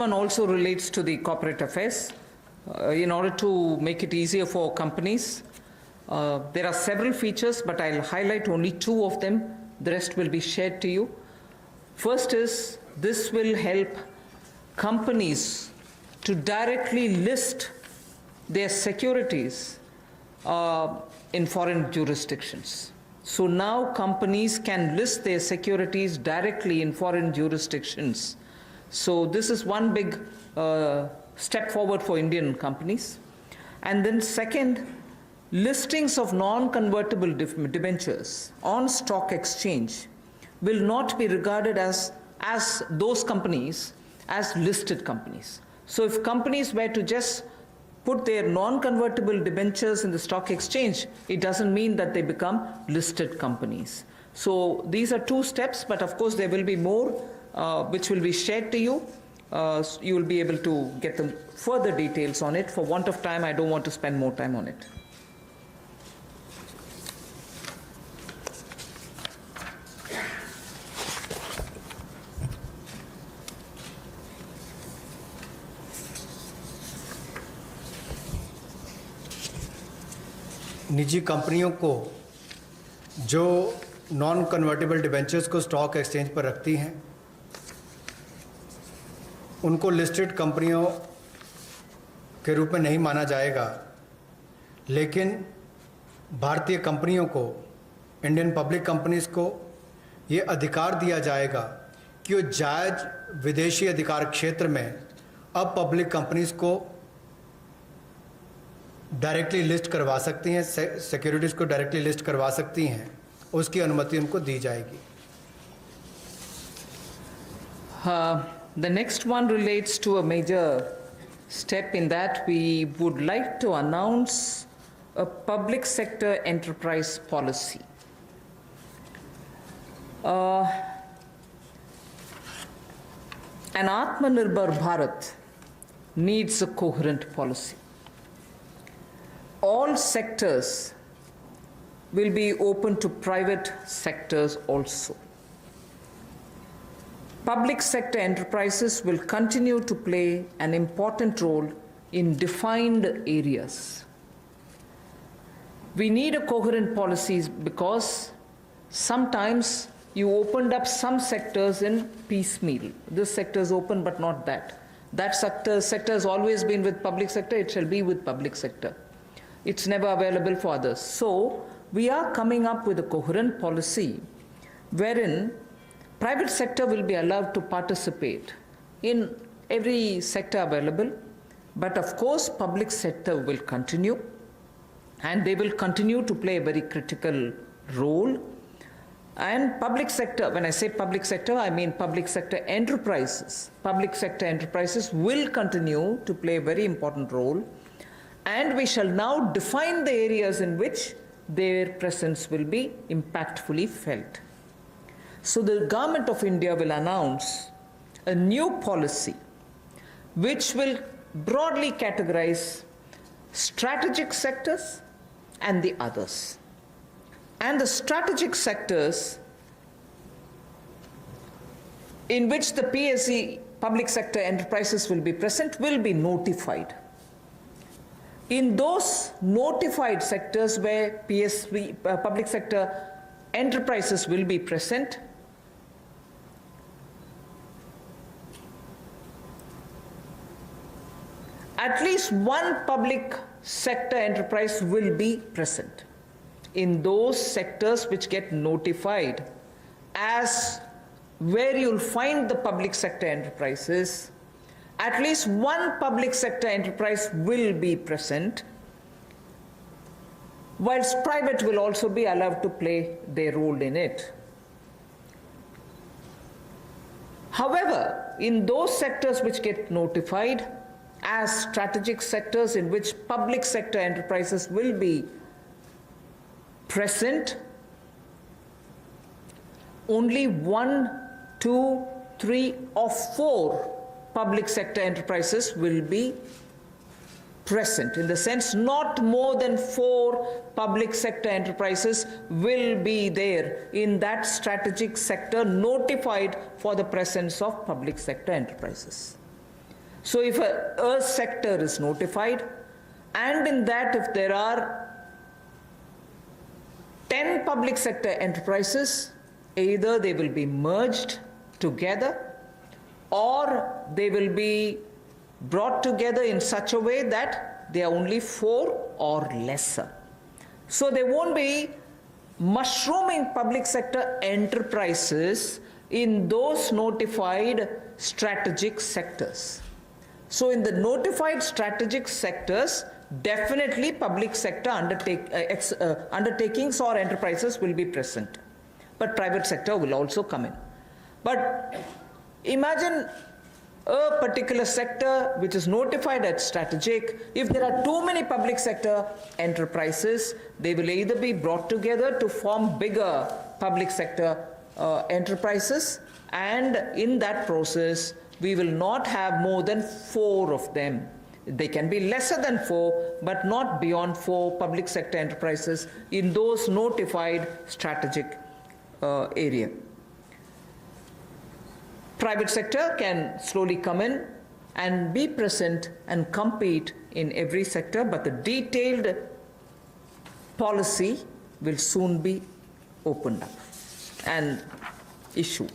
One also relates to the corporate affairs. In order to make it easier for companies, there are several features, but I'll highlight only two of them. The rest will be shared to you. First is, this will help companies to directly list their securities in foreign jurisdictions. So now companies can list their securities directly in foreign jurisdictions. So this is one big step forward for Indian companies. And then second, listings of non-convertible debentures on stock exchange will not be regarded as those companies as listed companies. So if companies were to just put their non-convertible debentures in the stock exchange, it doesn't mean that they become listed companies. So these are two steps, but of course there will be more which will be shared to you. You will be able to get the further details on it. For want of time, I don't want to spend more time on it. निजी कंपनियों को जो non convertible debentures को stock exchange पर रखती हैं, उनको listed कंपनियों के रूप में नहीं माना जाएगा, लेकिन भारतीय कंपनियों को, इंडियन पब्लिक कंपनीज को ये अधिकार दिया जाएगा कि वो जायज़ विदेशी अधिकार क्षेत्र में अब पब्लिक कंपनीज को डायरेक्टली लिस्ट करवा सकती हैं, सिक्योरिटीज़ को डायरेक्टली लिस्ट करवा सकती हैं, उसकी अनुमति उनको दी जाएगी। The next one relates to a major step in that we would like to announce a public sector enterprise policy. An Atmanirbhar Bharat needs a coherent policy. All sectors will be open to private sectors also. Public sector enterprises will continue to play an important role in defined areas. We need a coherent policy because sometimes you opened up some sectors in piecemeal. This sector is open but not that. That sector has always been with public sector, it shall be with public sector. It's never available for others. So we are coming up with a coherent policy wherein private sector will be allowed to participate in every sector available, but of course public sector will continue, and they will continue to play a very critical role. And public sector, when I say public sector, I mean public sector enterprises. Public sector enterprises will continue to play a very important role, and we shall now define the areas in which their presence will be impactfully felt. So the Government of India will announce a new policy which will broadly categorize strategic sectors and the others. And the strategic sectors in which the PSE, public sector enterprises, will be present will be notified. In those notified sectors where PSE, public sector enterprises will be present, at least one public sector enterprise will be present. In those sectors which get notified as where you'll find the public sector enterprises, at least one public sector enterprise will be present, whilst private will also be allowed to play their role in it. However, in those sectors which get notified as strategic sectors in which public sector enterprises will be present, only 1, 2, 3, or 4 public sector enterprises will be present. In the sense, not more than 4 public sector enterprises will be there in that strategic sector notified for the presence of public sector enterprises. So if a sector is notified, and in that if there are 10 public sector enterprises, either they will be merged together or they will be brought together in such a way that they are only 4 or lesser. So there won't be mushrooming public sector enterprises in those notified strategic sectors. So in the notified strategic sectors, definitely public sector undertakings or enterprises will be present. But private sector will also come in. But imagine a particular sector which is notified as strategic. If there are too many public sector enterprises, they will either be brought together to form bigger public sector enterprises, and in that process, we will not have more than 4 of them. They can be lesser than 4, but not beyond 4 public sector enterprises in those notified strategic area. Private sector can slowly come in and be present and compete in every sector, but the detailed policy will soon be opened up and issued.